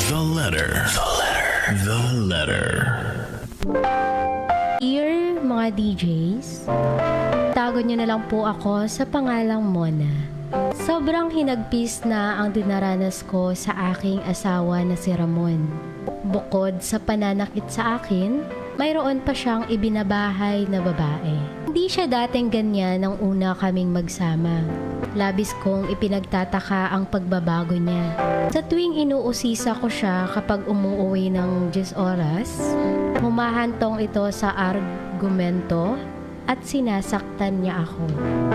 The letter. The letter. Dear mga DJs, tago niyo na lang po ako sa pangalang Mona. Sobrang hinagpis na ang dinaranas ko sa aking asawa na si Ramon. Bukod sa pananakit sa akin, mayroon pa siyang ibinabahay na babae. Hindi siya dating ganyan nang una kaming magsama. Labis kong ipinagtataka ang pagbabago niya. Sa tuwing inuusisa ko siya kapag umuuwi ng 10 oras, humahantong ito sa argumento at sinasaktan niya ako.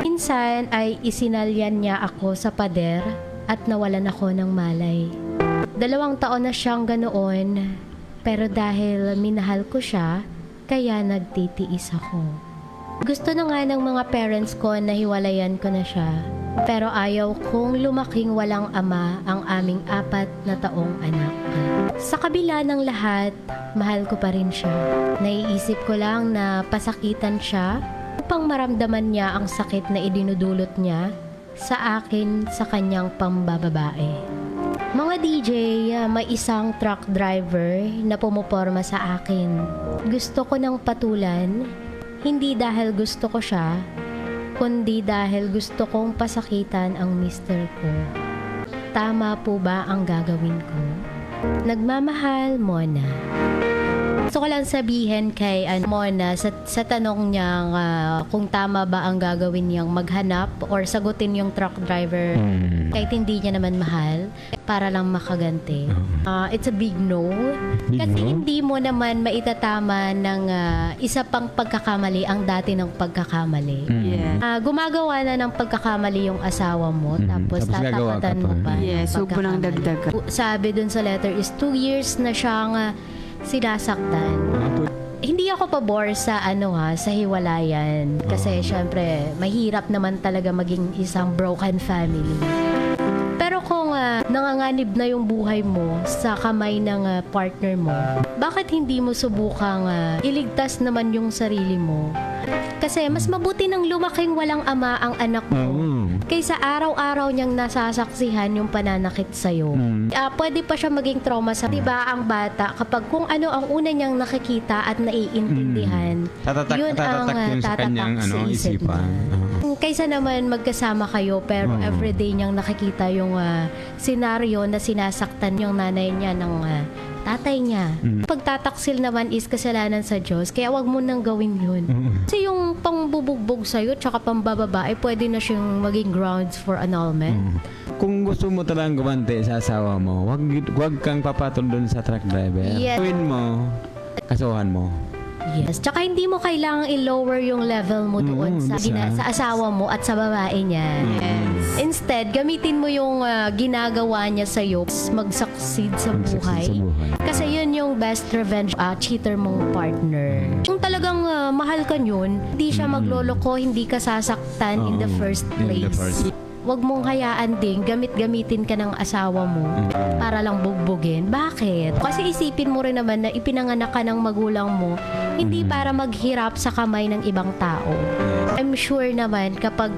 Minsan ay isinalyan niya ako sa pader at nawalan ako ng malay. 2 taon na siyang ganoon, pero dahil minahal ko siya, kaya nagtitiis ako. Gusto na nga ng mga parents ko na hiwalayan ko na siya, pero ayaw kong lumaking walang ama ang aming 4 na taong anak. Sa kabila ng lahat, mahal ko pa rin siya. Naiisip ko lang na pasakitan siya upang maramdaman niya ang sakit na idinudulot niya sa akin sa kanyang pambababae. Mga DJ, may isang truck driver na pumuporma sa akin. Gusto ko ng patulan, hindi dahil gusto ko siya, kundi dahil gusto kong pasakitan ang mister ko. Tama po ba ang gagawin ko? Nagmamahal, Mona. Gusto ko lang sabihin kay Mona sa tanong niyang kung tama ba ang gagawin niyang maghanap or sagutin yung truck driver kahit hindi niya naman mahal para lang makaganti. It's a big no. Kasi hindi mo naman maitatama ng isa pang pagkakamali ang dati ng pagkakamali. Gumagawa na ng pagkakamali yung asawa mo tapos tatapatan mo pa. Yes, huwag mo nang dagdagan. Sabi dun sa letter is 2 years na siyang sinasaktan. Hindi ako pabor sa sa hiwalayan kasi syempre mahirap naman talaga maging isang broken family. Pero kung nanganganib na yung buhay mo sa kamay ng partner mo, bakit hindi mo subukang iligtas naman yung sarili mo? Kasi mas mabuti nang lumaking walang ama ang anak mo kaysa araw-araw niyang nasasaksihan yung pananakit sa'yo. Pwede pa siya maging trauma sa, diba, ang bata kapag kung ano ang una niyang nakikita at naiintindihan, yun ang tatatak sa isipan. Kaysa naman magkasama kayo pero everyday niyang nakikita yung senaryo na sinasaktan yung nanay niya ng tatay niya. Pagtataksil naman is kasalanan sa Diyos, kaya wag mo nang gawin yun. Kasi yung pangbubugbog sa'yo tsaka pambababae, pwede na siyang maging grounds for annulment. Kung gusto mo talagang gumanti sa asawa mo, wag kang papatol doon sa truck driver. Yes. Gawin mo, kasuhan mo. Yes. Tsaka hindi mo kailangang i-lower yung level mo doon sa asawa mo at sa babae niya. Yes. Instead, gamitin mo yung ginagawa niya sa'yo mag-succeed sa buhay. Kasi yun yung best revenge cheater mong partner. Kung talagang mahal ka yun, hindi siya magloloko, hindi ka sasaktan in the first place. Huwag mong hayaan din, gamitin ka ng asawa mo para lang bugbugin. Bakit? Kasi isipin mo rin naman na ipinanganak ka ng magulang mo, hindi para maghirap sa kamay ng ibang tao. I'm sure naman kapag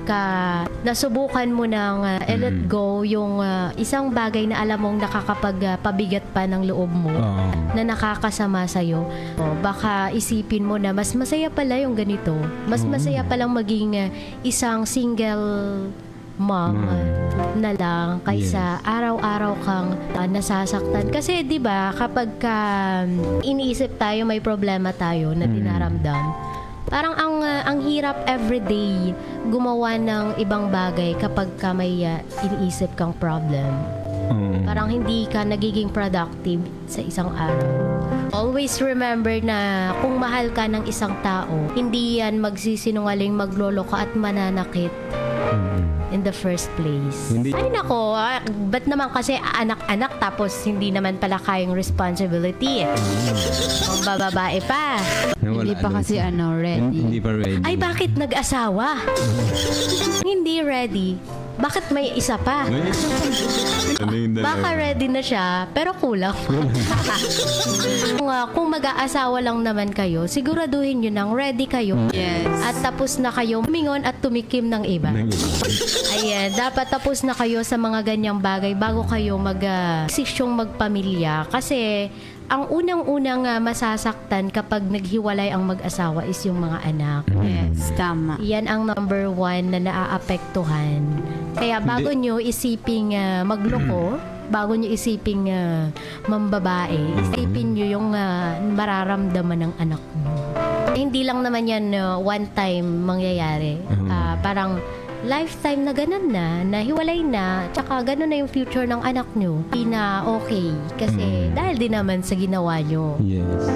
nasubukan mo ng let go yung isang bagay na alam mong nakakapagpabigat pa ng loob mo, na nakakasama sa'yo, baka isipin mo na mas masaya pala yung ganito. Mas masaya palang maging isang single mom na lang kaysa araw-araw kang nasasaktan. Kasi 'di ba kapag iniisip tayo may problema tayo na dinaramdam, parang ang hirap everyday gumawa ng ibang bagay kapag may iniisip kang problem. Parang hindi ka nagiging productive sa isang araw. Always remember na kung mahal ka ng isang tao, hindi yan magsisinungaling, magloloko at mananakit in the first place. Ay nako, ba't naman kasi anak-anak tapos hindi naman pala kayang responsibility Kung bababae pa. Hindi pa kasi ready. Hindi pa ready. Ay bakit nag-asawa? Hindi ready. bakit may isa pa? Ano yung dalawa? Baka ready na siya, pero kulang. Kung mag-aasawa lang naman kayo, siguraduhin nyo nang ready kayo. Yes. At tapos na kayo mingon at tumikim ng iba. Ayan, dapat tapos na kayo sa mga ganyang bagay bago kayo mag-desisyong magpamilya. Kasi ang unang-unang masasaktan kapag naghiwalay ang mag-asawa is yung mga anak. Yes, tama. Yan ang number 1 na naaapektuhan. Kaya bago nyo isiping magloko, bago nyo isiping mambabae, isipin nyo yung mararamdaman ng anak nyo. Hindi lang naman yan one time mangyayari. Parang lifetime na ganun na hiwalay na, tsaka ganun na yung future ng anak nyo. Hindi na okay. Kasi dahil din naman sa ginawa nyo. Yes.